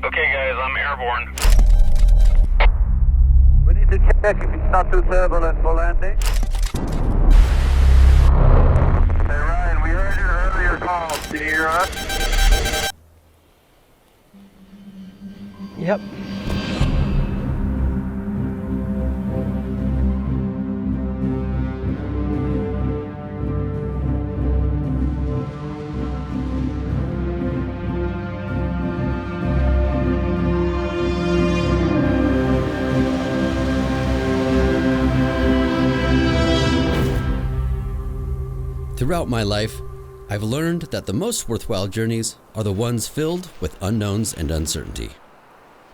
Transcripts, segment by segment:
Okay guys, I'm airborne. We need to check if it's not too turbulent for landing. Hey Ryan, we heard your earlier call. Can you hear us? Yep. Throughout my life, I've learned that the most worthwhile journeys are the ones filled with unknowns and uncertainty.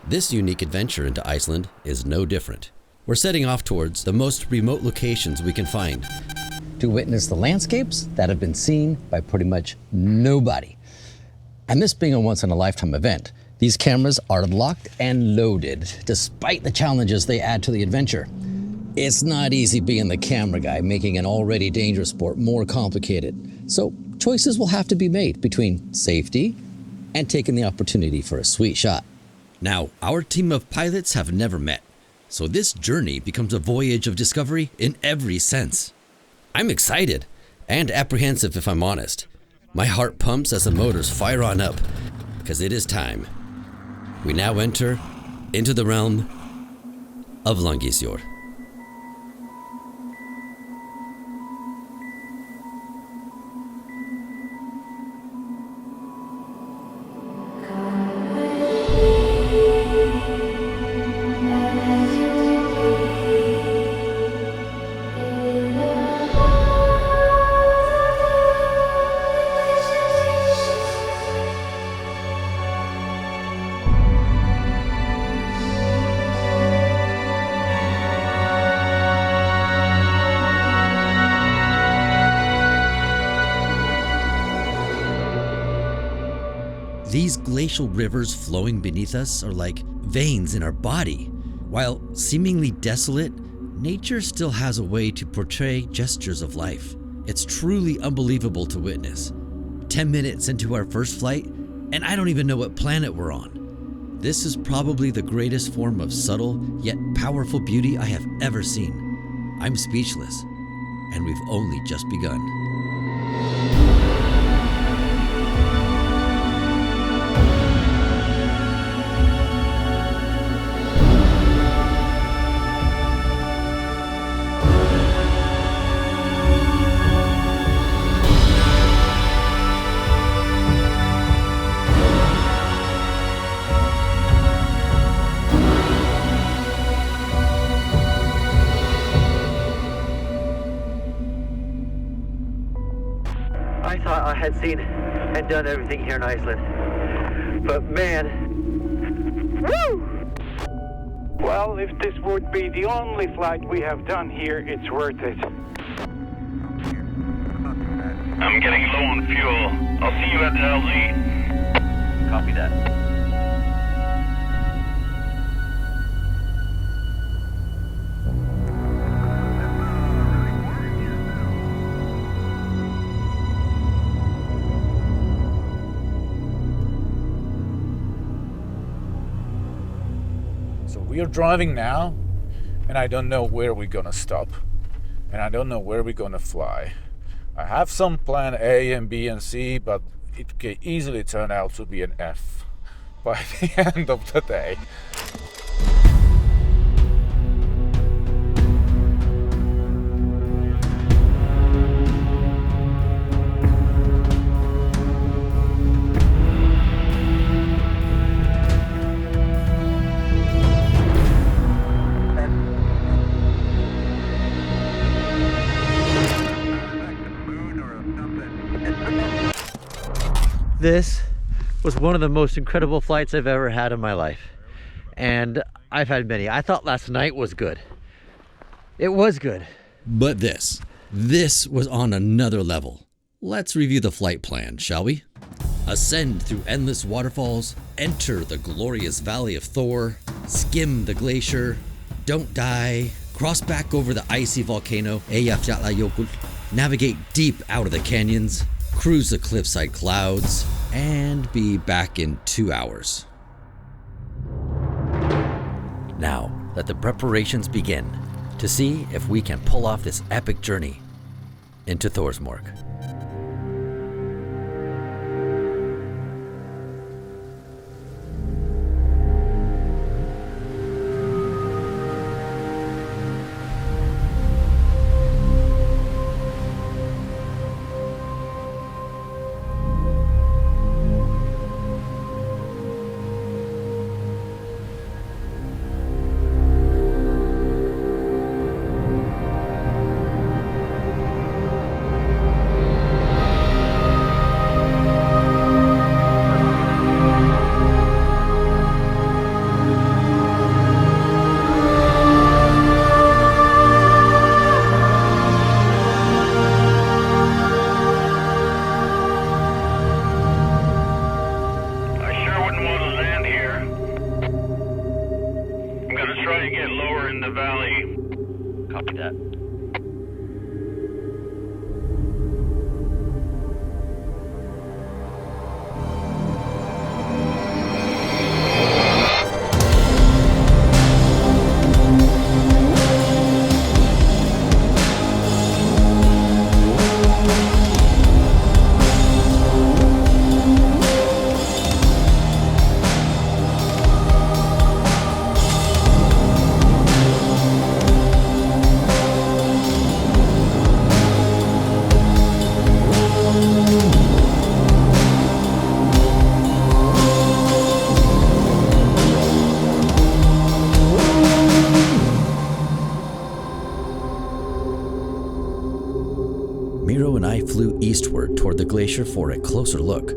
This unique adventure into Iceland is no different. We're setting off towards the most remote locations we can find to witness the landscapes that have been seen by pretty much nobody. And this being a once-in-a-lifetime event, these cameras are locked and loaded, despite the challenges they add to the adventure. It's not easy being the camera guy, making an already dangerous sport more complicated. So choices will have to be made between safety and taking the opportunity for a sweet shot. Now, our team of pilots have never met, so this journey becomes a voyage of discovery in every sense. I'm excited and apprehensive if I'm honest. My heart pumps as the motors fire on up, because it is time. We now enter into the realm of Glacier. These glacial rivers flowing beneath us are like veins in our body. While seemingly desolate, nature still has a way to portray gestures of life. It's truly unbelievable to witness. 10 minutes into our first flight, and I don't even know what planet we're on. This is probably the greatest form of subtle yet powerful beauty I have ever seen. I'm speechless, and we've only just begun. I thought I had seen and done everything here in Iceland. But man, woo! Well, if this would be the only flight we have done here, it's worth it. I'm getting low on fuel. I'll see you at the LZ. Copy that. So we are driving now, and I don't know where we're gonna stop, and I don't know where we're gonna fly. I have some plan A and B and C, but it can easily turn out to be an F by the end of the day. This was one of the most incredible flights I've ever had in my life. And I've had many. I thought last night was good. It was good. But this was on another level. Let's review the flight plan, shall we? Ascend through endless waterfalls, enter the glorious Valley of Thor, skim the glacier, don't die, cross back over the icy volcano, Eyjafjallajökull, navigate deep out of the canyons, cruise the cliffside clouds, and be back in 2 hours. Now, let the preparations begin to see if we can pull off this epic journey into Thorsmork. Copy that. Miro and I flew eastward toward the glacier for a closer look.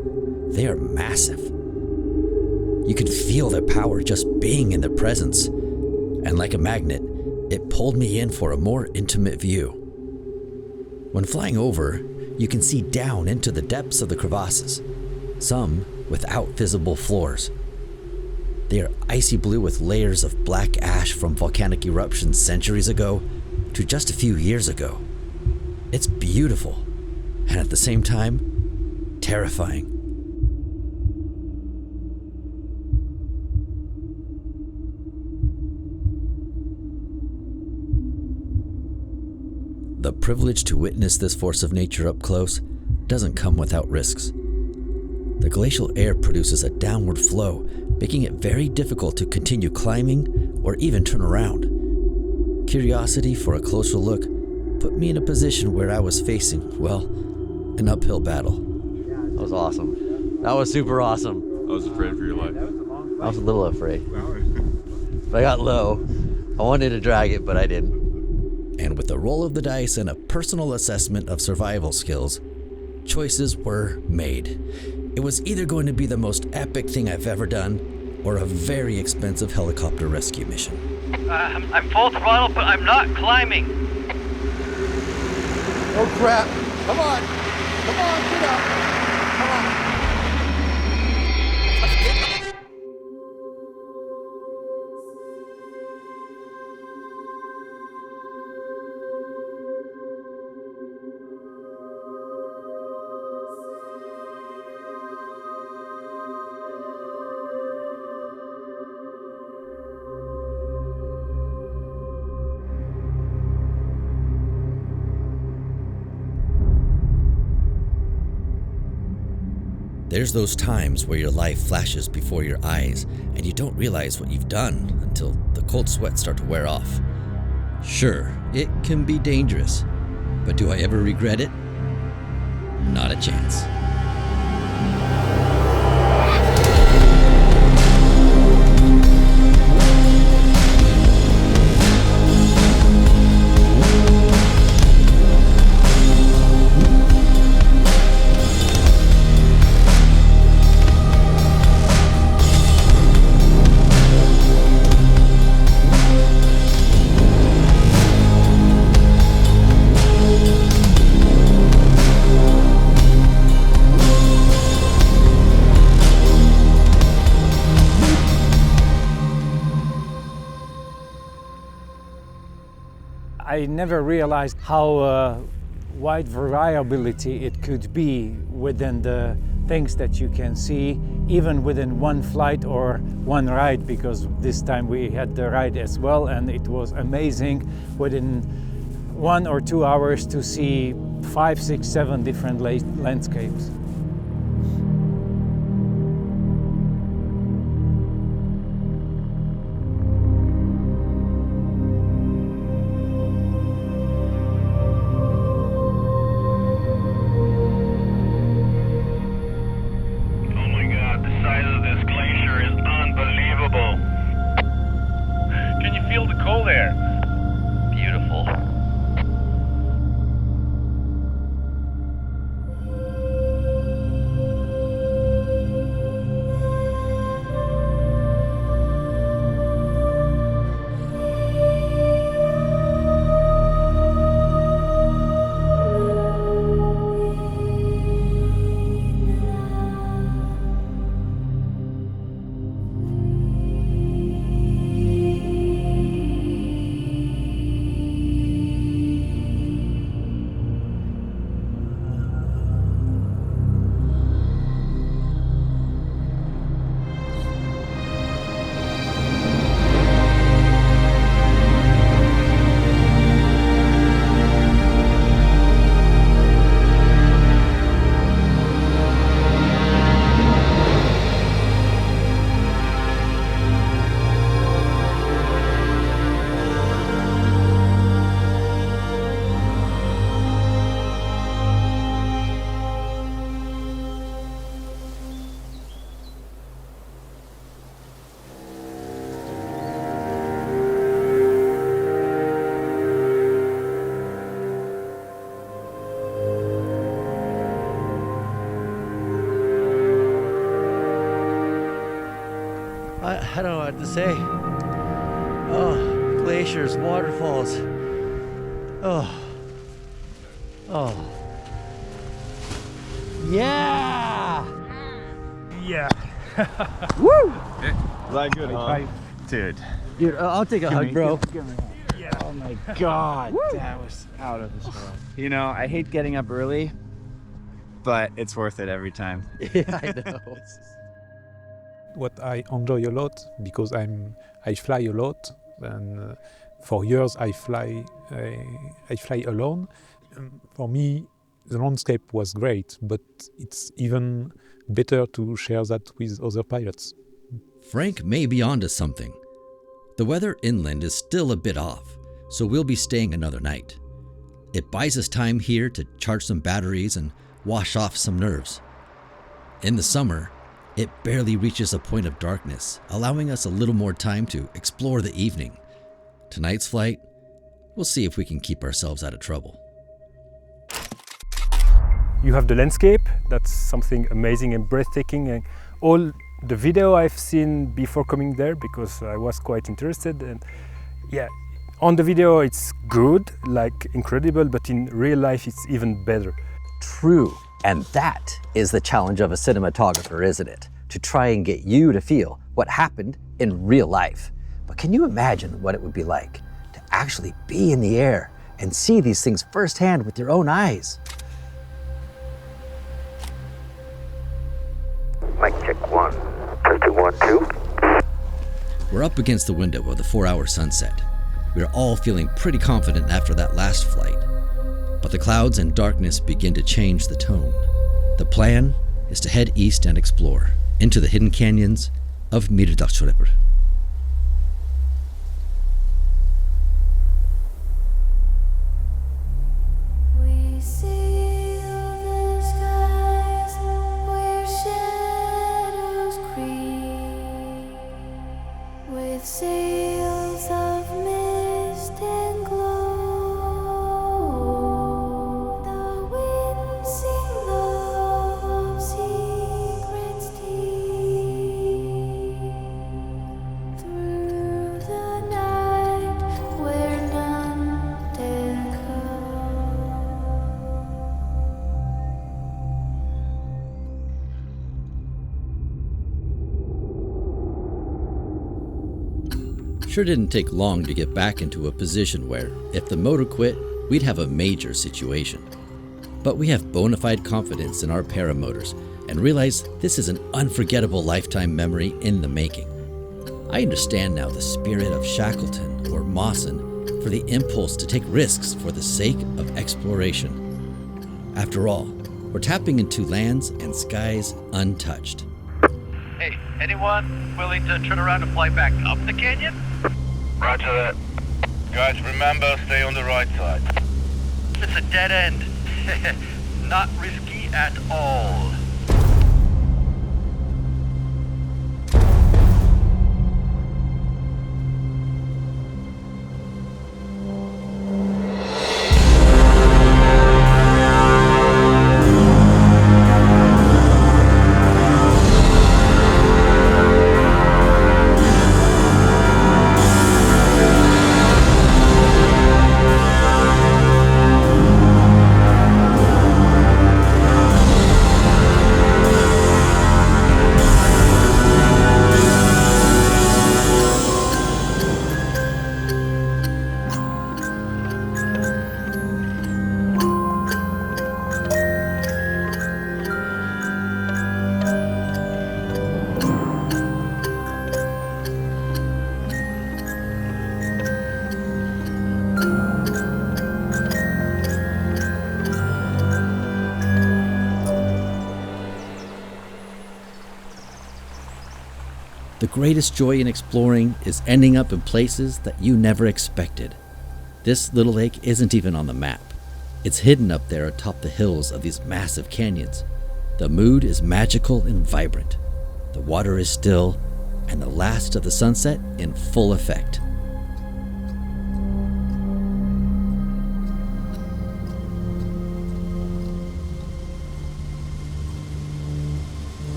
They are massive. You could feel their power just being in their presence, and like a magnet, it pulled me in for a more intimate view. When flying over, you can see down into the depths of the crevasses, some without visible floors. They are icy blue with layers of black ash from volcanic eruptions centuries ago to just a few years ago. It's beautiful, and at the same time, terrifying. The privilege to witness this force of nature up close doesn't come without risks. The glacial air produces a downward flow, making it very difficult to continue climbing or even turn around. Curiosity for a closer look put me in a position where I was facing, well, an uphill battle. That was awesome. That was super awesome. I was afraid for your life. I was a little afraid. But I got low. I wanted to drag it, but I didn't. And with a roll of the dice and a personal assessment of survival skills, choices were made. It was either going to be the most epic thing I've ever done, or a very expensive helicopter rescue mission. I'm full throttle, but I'm not climbing. Oh crap! Come on! Come on, get up! Come on! There's those times where your life flashes before your eyes and you don't realize what you've done until the cold sweats start to wear off. Sure, it can be dangerous, but do I ever regret it? Not a chance. I never realized how wide variability it could be within the things that you can see even within one flight or one ride, because this time we had the ride as well, and it was amazing within 1 or 2 hours to see 5, 6, 7 different landscapes. I don't know what to say. Oh, glaciers, waterfalls. Oh. Oh. Yeah! Yeah. Woo! Is that good, huh? Dude. Dude, I'll take a hug, bro. Oh my god, that was out of this world. You know, I hate getting up early, but it's worth it every time. Yeah, I know. What I enjoy a lot, because I fly a lot, and for years I fly alone. For me, the landscape was great, but it's even better to share that with other pilots. Frank may be onto something. The weather inland is still a bit off, so we'll be staying another night. It buys us time here to charge some batteries and wash off some nerves. In the summer, it barely reaches a point of darkness, allowing us a little more time to explore the evening. Tonight's flight, we'll see if we can keep ourselves out of trouble. You have the landscape, that's something amazing and breathtaking. And all the video I've seen before coming there, because I was quite interested, and yeah, on the video it's good, like incredible, but in real life it's even better. True. And that is the challenge of a cinematographer, isn't it? To try and get you to feel what happened in real life. But can you imagine what it would be like to actually be in the air and see these things firsthand with your own eyes? Mic check 1. Testing 1, 2. We're up against the window of the 4-hour sunset. We're all feeling pretty confident after that last flight. But the clouds and darkness begin to change the tone. The plan is to head east and explore into the hidden canyons of Myrdalshrepur. Sure didn't take long to get back into a position where, if the motor quit, we'd have a major situation. But we have bona fide confidence in our paramotors and realized this is an unforgettable lifetime memory in the making. I understand now the spirit of Shackleton or Mawson for the impulse to take risks for the sake of exploration. After all, we're tapping into lands and skies untouched. Hey, anyone willing to turn around and fly back up the canyon? Roger that. Guys, remember, stay on the right side. It's a dead end. Not risky at all. The greatest joy in exploring is ending up in places that you never expected. This little lake isn't even on the map. It's hidden up there atop the hills of these massive canyons. The mood is magical and vibrant. The water is still, and the last of the sunset in full effect.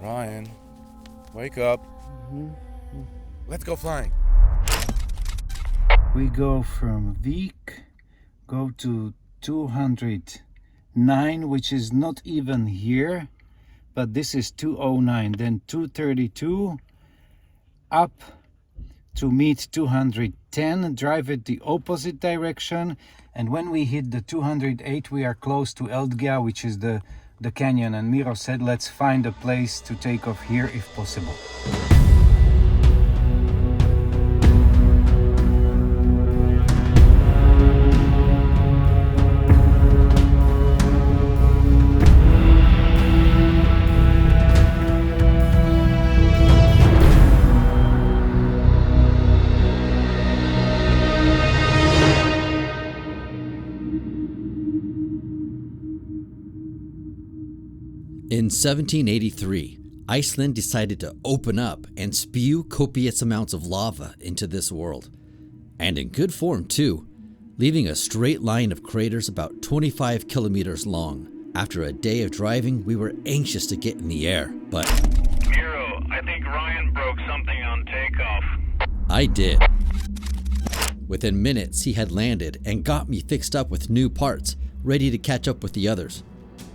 Ryan, wake up. Let's go flying. We go from Vik, go to 209, which is not even here, but this is 209, then 232, up to meet 210, drive it the opposite direction, and when we hit the 208, we are close to Eldgia, which is the canyon, and Miro said, let's find a place to take off here if possible. In 1783, Iceland decided to open up and spew copious amounts of lava into this world. And in good form too, leaving a straight line of craters about 25 kilometers long. After a day of driving, we were anxious to get in the air, but... Miro, I think Ryan broke something on takeoff. I did. Within minutes, he had landed and got me fixed up with new parts, ready to catch up with the others.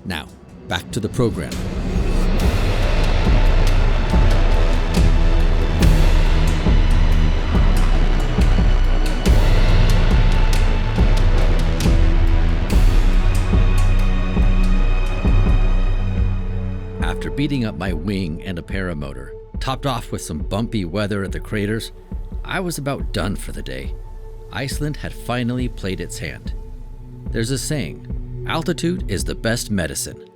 Now, back to the program. After beating up my wing and a paramotor, topped off with some bumpy weather at the craters, I was about done for the day. Iceland had finally played its hand. There's a saying, altitude is the best medicine.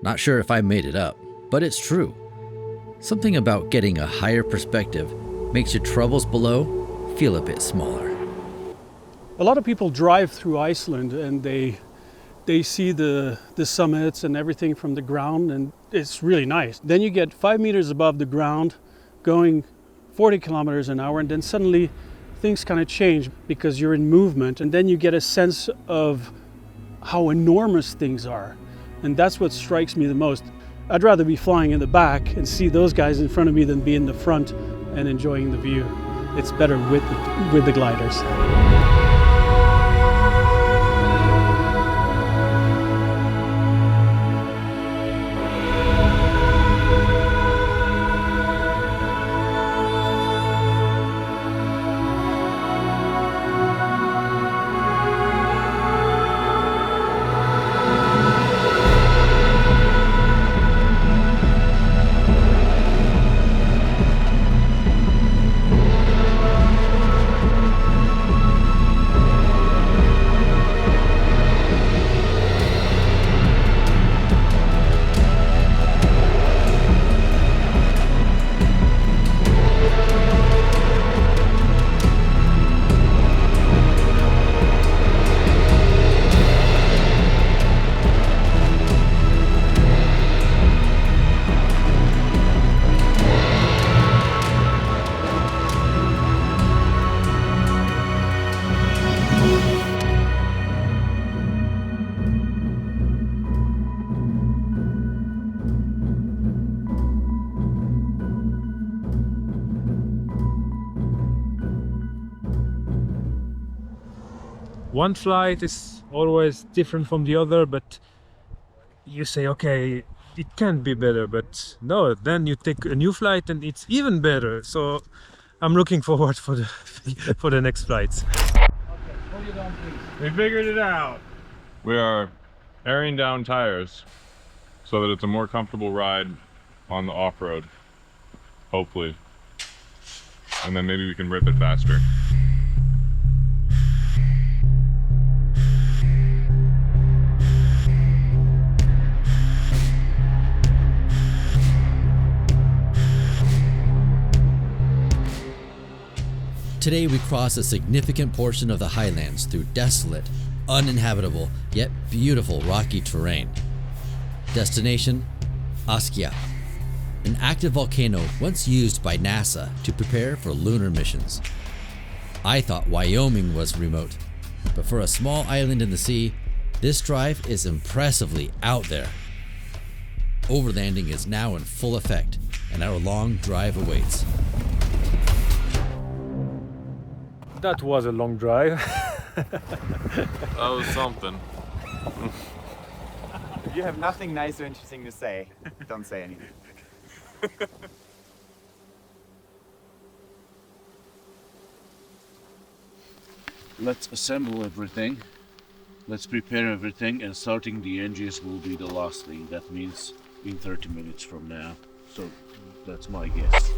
Not sure if I made it up, but it's true. Something about getting a higher perspective makes your troubles below feel a bit smaller. A lot of people drive through Iceland and they see the summits and everything from the ground, and it's really nice. Then you get 5 meters above the ground going 40 kilometers an hour, and then suddenly things kind of change because you're in movement, and then you get a sense of how enormous things are. And that's what strikes me the most. I'd rather be flying in the back and see those guys in front of me than be in the front and enjoying the view. It's better with the gliders. One flight is always different from the other, but you say, okay, it can be better, but no, then you take a new flight and it's even better. So I'm looking forward for the next flights. Okay, hold it on, please. We figured it out. We are airing down tires so that it's a more comfortable ride on the off-road, hopefully. And then maybe we can rip it faster. Today we cross a significant portion of the highlands through desolate, uninhabitable, yet beautiful rocky terrain. Destination, Askja, an active volcano once used by NASA to prepare for lunar missions. I thought Wyoming was remote, but for a small island in the sea, this drive is impressively out there. Overlanding is now in full effect, and our long drive awaits. That was a long drive. That was something. If you have nothing nice or interesting to say, don't say anything. Let's assemble everything. Let's prepare everything, and starting the engines will be the last thing. That means in 30 minutes from now. So that's my guess.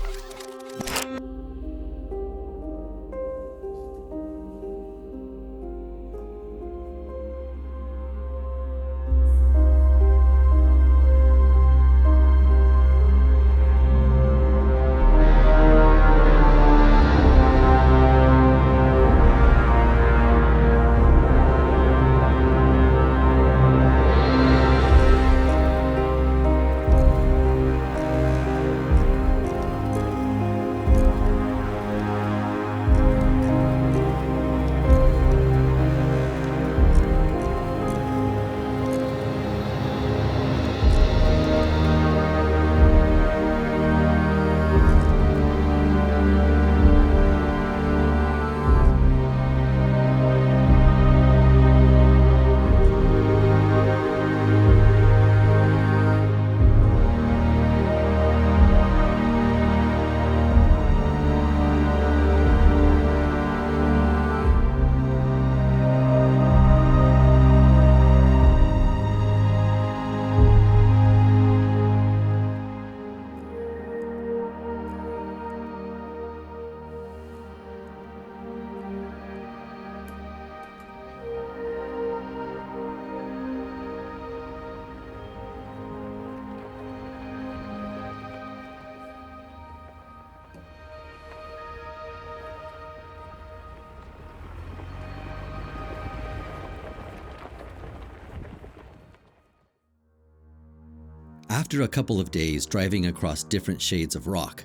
After a couple of days driving across different shades of rock,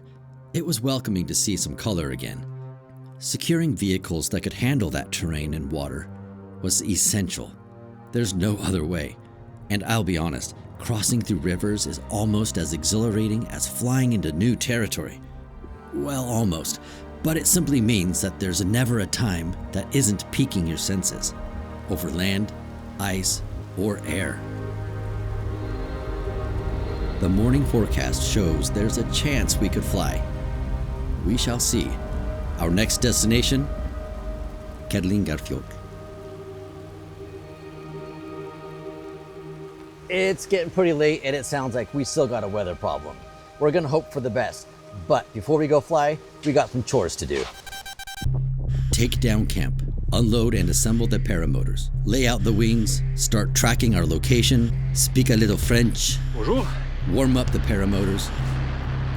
it was welcoming to see some color again. Securing vehicles that could handle that terrain and water was essential. There's no other way. And I'll be honest, crossing through rivers is almost as exhilarating as flying into new territory. Well, almost, but it simply means that there's never a time that isn't piquing your senses, over land, ice, or air. The morning forecast shows there's a chance we could fly. We shall see. Our next destination, Kerlingarfjord. It's getting pretty late and it sounds like we still got a weather problem. We're gonna hope for the best, but before we go fly, we got some chores to do. Take down camp, unload and assemble the paramotors, lay out the wings, start tracking our location, speak a little French, Bonjour. Warm up the paramotors,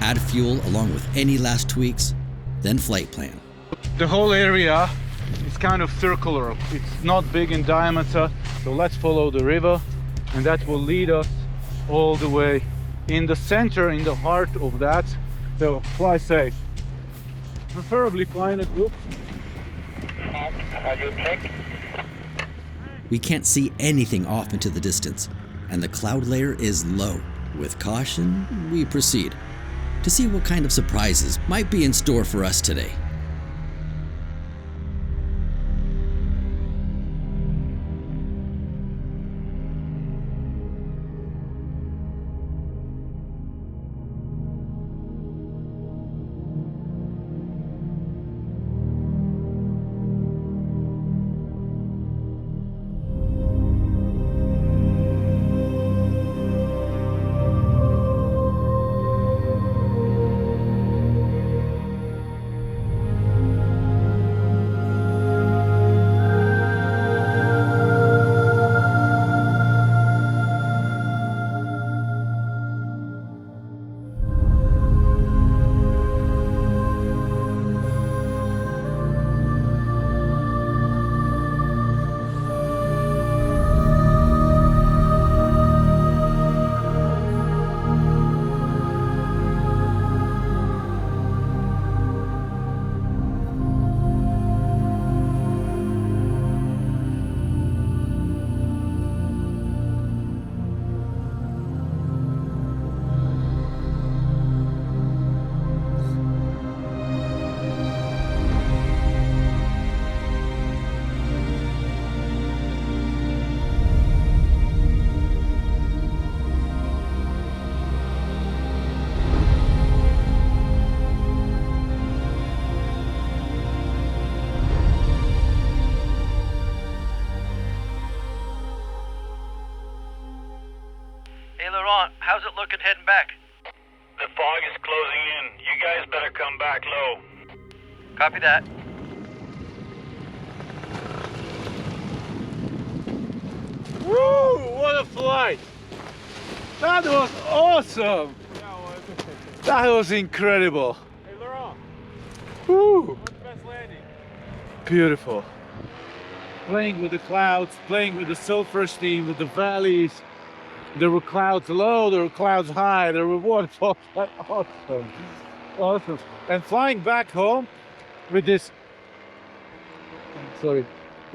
add fuel along with any last tweaks, then flight plan. The whole area is kind of circular. It's not big in diameter, so let's follow the river, and that will lead us all the way in the center, in the heart of that. So fly safe. Preferably fly in a group. We can't see anything off into the distance, and the cloud layer is low. With caution, we proceed to see what kind of surprises might be in store for us today. Hey Laurent, how's it looking heading back? The fog is closing in. You guys better come back low. Copy that. Woo! What a flight! That was awesome! That was incredible. Hey Laurent, Woo! what's the best landing? Beautiful. Playing with the clouds, playing with the sulfur steam, with the valleys. There were clouds low, there were clouds high, there were waterfalls. Awesome. Awesome. And flying back home with this, with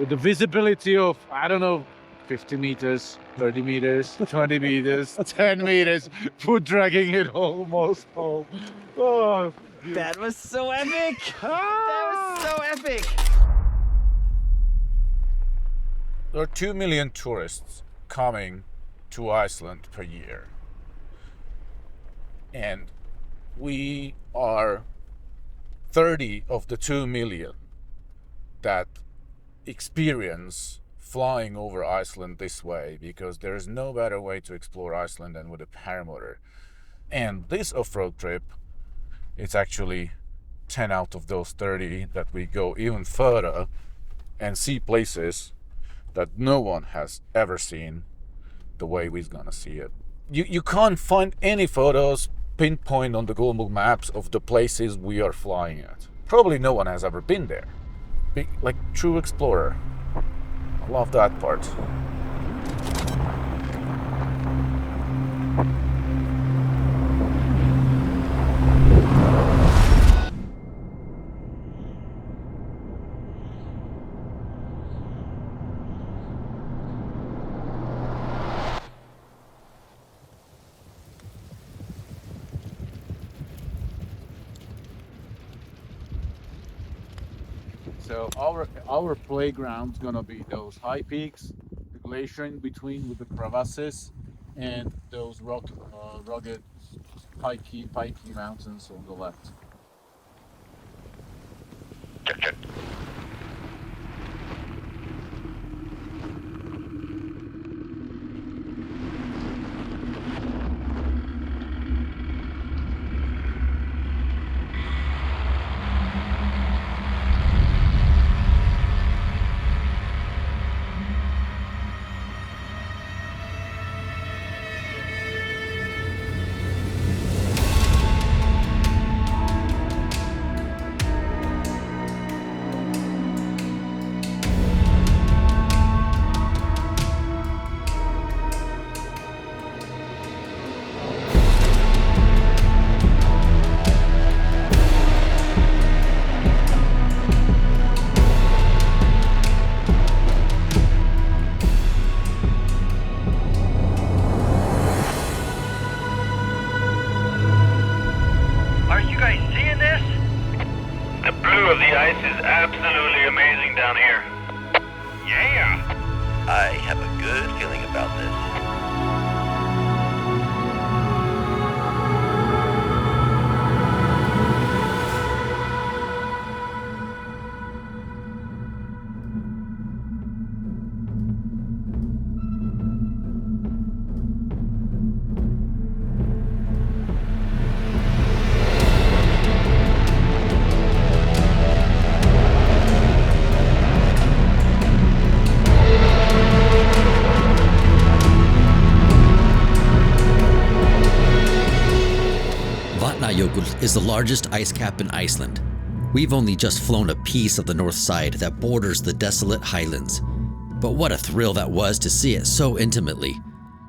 the visibility of, I don't know, 50 meters, 30 meters, 20 meters, 10 meters, foot dragging it almost home. Oh, that was so epic! That was so epic! There are 2 million tourists coming to Iceland per year. And we are 30 of the 2 million that experience flying over Iceland this way, because there is no better way to explore Iceland than with a paramotor. And this off-road trip, it's actually 10 out of those 30 that we go even further and see places that no one has ever seen the way we're gonna see it. You can't find any photos pinpoint on the Google Maps of the places we are flying at. Probably no one has ever been there. Like true explorer. I love that part. So our playground's gonna be those high peaks, the glacier in between with the crevasses, and those rugged pikey mountains on the left. Check. Absolutely amazing down here. Yeah! I have a good feeling about this. Geological is the largest ice cap in Iceland. We've only just flown a piece of the north side that borders the desolate highlands. But what a thrill that was to see it so intimately.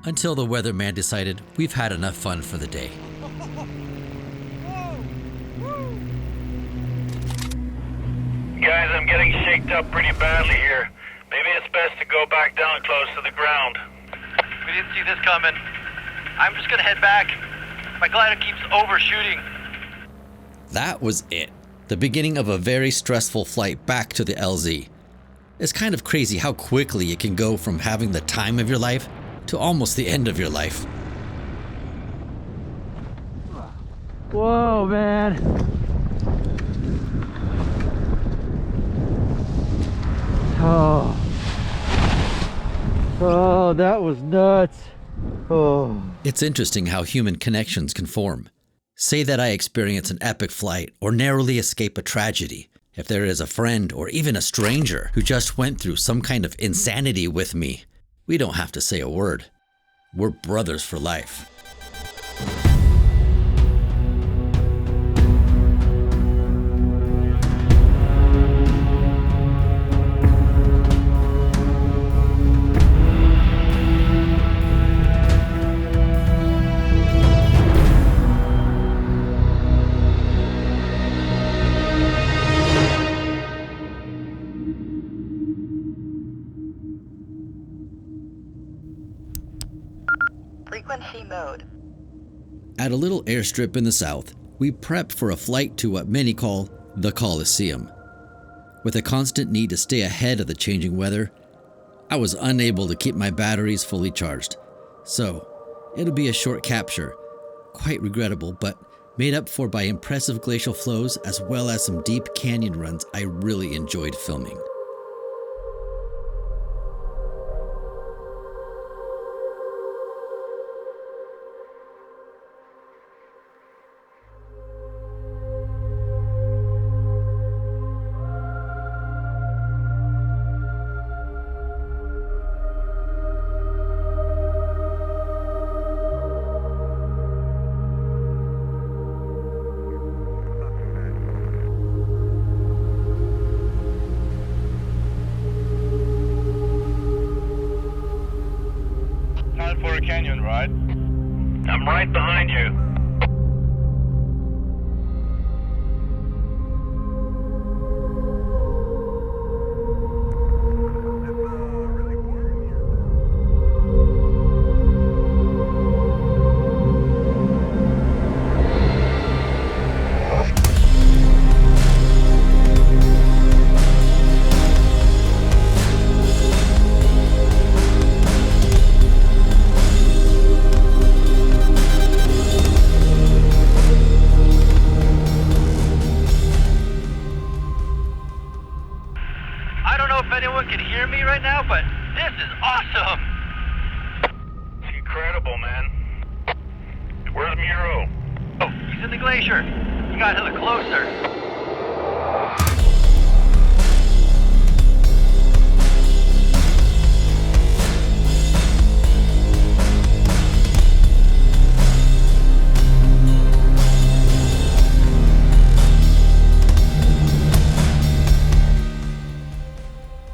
Until the weatherman decided we've had enough fun for the day. Guys, I'm getting shaked up pretty badly here. Maybe it's best to go back down close to the ground. We didn't see this coming. I'm just gonna head back. My glider keeps overshooting. That was it. The beginning of a very stressful flight back to the LZ. It's kind of crazy how quickly it can go from having the time of your life to almost the end of your life. Whoa, man. Oh, that was nuts. Oh. It's interesting how human connections can form. Say that I experience an epic flight or narrowly escape a tragedy. If there is a friend or even a stranger who just went through some kind of insanity with me, we don't have to say a word. We're brothers for life. Frequency mode. At a little airstrip in the south, we prep for a flight to what many call the Colosseum. With a constant need to stay ahead of the changing weather, I was unable to keep my batteries fully charged. So, it'll be a short capture, quite regrettable, but made up for by impressive glacial flows as well as some deep canyon runs I really enjoyed filming. For a canyon ride. I'm right behind you. if anyone can hear me right now, but this is awesome. It's incredible, man. Where's Muro? Oh, he's in the glacier. You gotta look closer.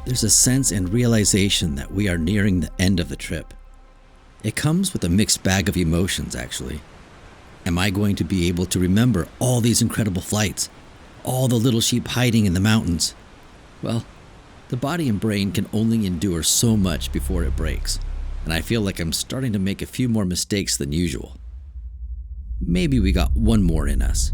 There's a sense and realization that we are nearing the end of the trip. It comes with a mixed bag of emotions, actually. Am I going to be able to remember all these incredible flights? All the little sheep hiding in the mountains? Well, the body and brain can only endure so much before it breaks, and I feel like I'm starting to make a few more mistakes than usual. Maybe we got one more in us.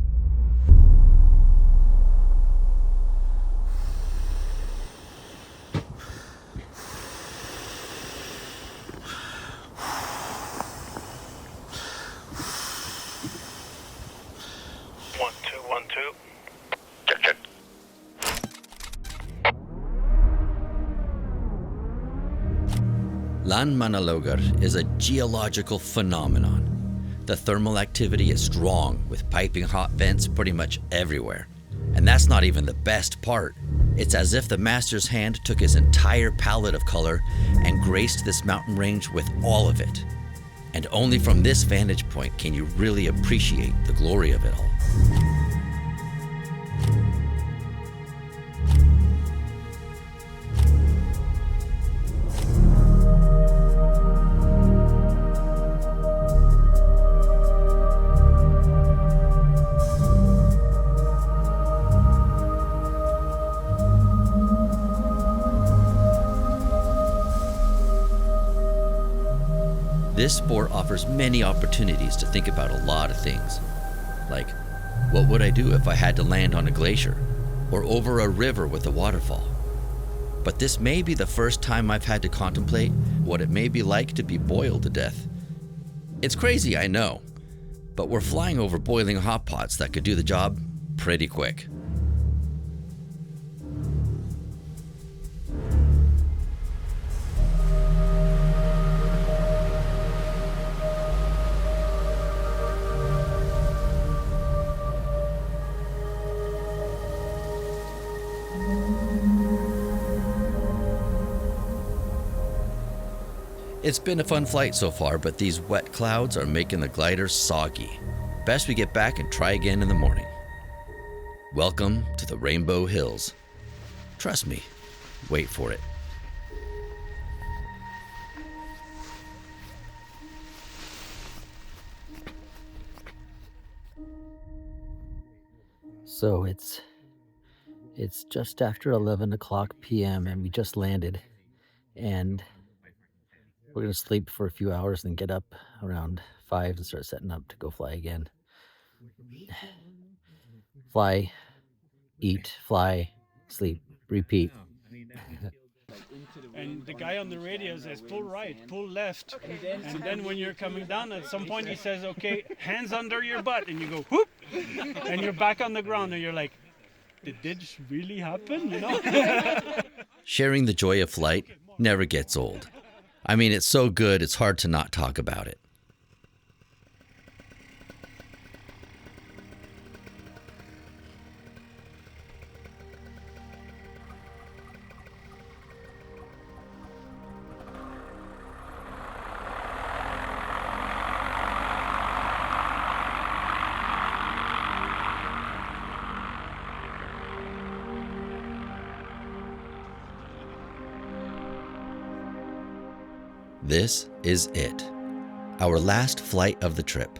Lan Manalogar is a geological phenomenon. The thermal activity is strong, with piping hot vents pretty much everywhere. And that's not even the best part. It's as if the master's hand took his entire palette of color and graced this mountain range with all of it. And only from this vantage point can you really appreciate the glory of it all. This sport offers many opportunities to think about a lot of things. Like, what would I do if I had to land on a glacier or over a river with a waterfall? But this may be the first time I've had to contemplate what it may be like to be boiled to death. It's crazy, I know, but we're flying over boiling hot pots that could do the job pretty quick. It's been a fun flight so far, but these wet clouds are making the glider soggy. Best we get back and try again in the morning. Welcome to the Rainbow Hills. Trust me, wait for it. So it's just after 11 o'clock p.m. and we just landed, and we're going to sleep for a few hours and get up around 5 and start setting up to go fly again. Fly, eat, fly, sleep, repeat. And the guy on the radio says, pull right, pull left. And then when you're coming down, at some point he says, okay, hands under your butt. And you go, whoop, and you're back on the ground. And you're like, did this really happen? You know? Sharing the joy of flight never gets old. I mean, it's so good, it's hard to not talk about it. This is it, our last flight of the trip.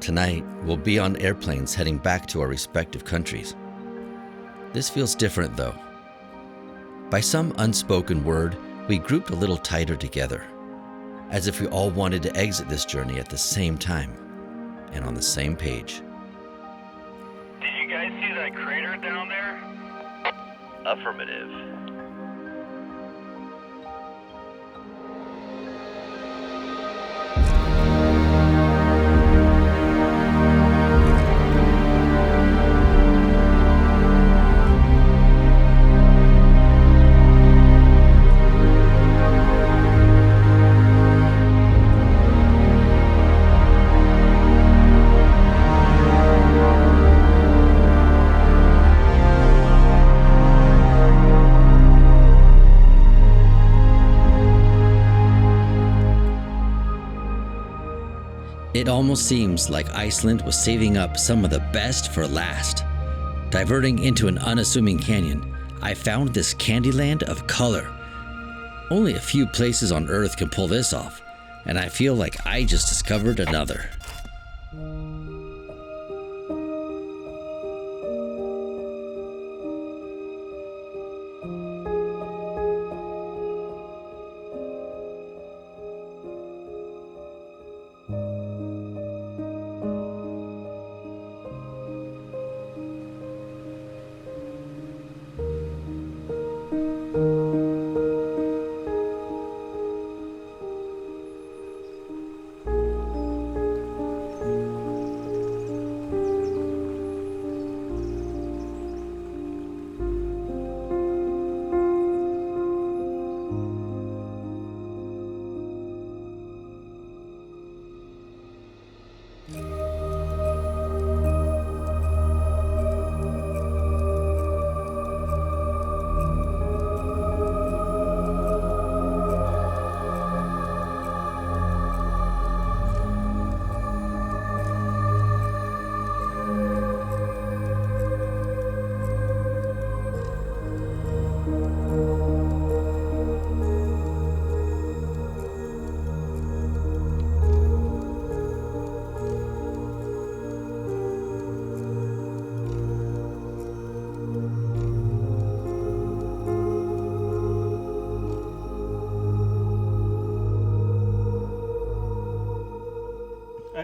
Tonight, we'll be on airplanes heading back to our respective countries. This feels different though. By some unspoken word, we grouped a little tighter together, as if we all wanted to exit this journey at the same time and on the same page. Did you guys see that crater down there? Affirmative. It almost seems like Iceland was saving up some of the best for last. Diverting into an unassuming canyon, I found this candyland of color. Only a few places on Earth can pull this off, and I feel like I just discovered another.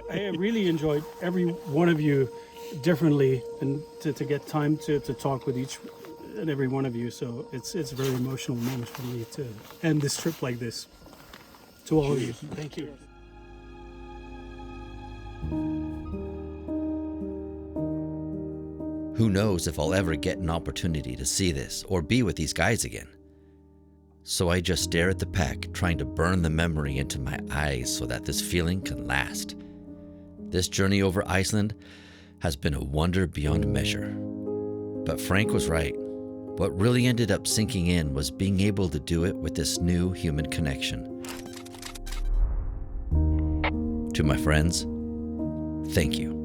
I really enjoyed every one of you differently, and to get time to talk with each and every one of you. So it's a very emotional moment for me to end this trip like this. To all of you, thank you. Who knows if I'll ever get an opportunity to see this or be with these guys again. So I just stare at the pack, trying to burn the memory into my eyes so that this feeling can last. This journey over Iceland has been a wonder beyond measure. But Frank was right. What really ended up sinking in was being able to do it with this new human connection. To my friends, thank you.